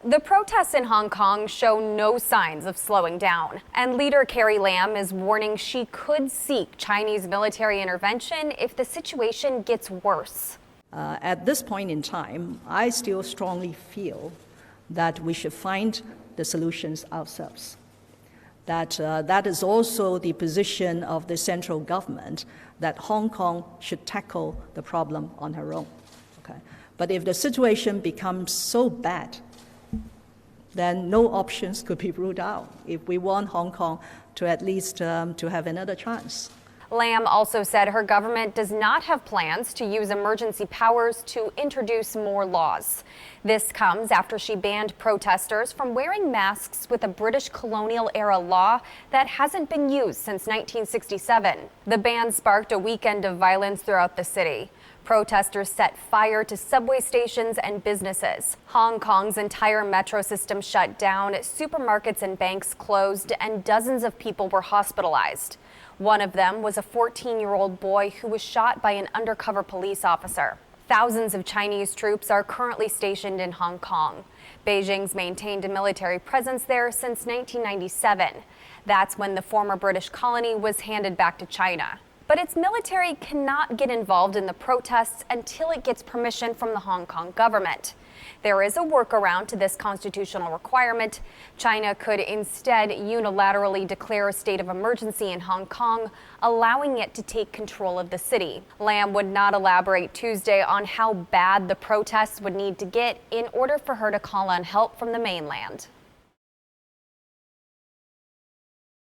The protests in Hong Kong show no signs of slowing down, and leader Carrie Lam is warning she could seek Chinese military intervention if the situation gets worse. At this point in time, I still strongly feel that we should find the solutions ourselves. That is also the position of the central government, that Hong Kong should tackle the problem on her own. Okay? But if the situation becomes so bad, then no options could be ruled out if we want Hong Kong to at least to have another chance. Lam also said her government does not have plans to use emergency powers to introduce more laws. This comes after she banned protesters from wearing masks with a British colonial-era law that hasn't been used since 1967. The ban sparked a weekend of violence throughout the city. Protesters set fire to subway stations and businesses. Hong Kong's entire metro system shut down, supermarkets and banks closed, and dozens of people were hospitalized. One of them was a 14-year-old boy who was shot by an undercover police officer. Thousands of Chinese troops are currently stationed in Hong Kong. Beijing's maintained a military presence there since 1997. That's when the former British colony was handed back to China. But its military cannot get involved in the protests until it gets permission from the Hong Kong government. There is a workaround to this constitutional requirement. China could instead unilaterally declare a state of emergency in Hong Kong, allowing it to take control of the city. Lam would not elaborate Tuesday on how bad the protests would need to get in order for her to call on help from the mainland.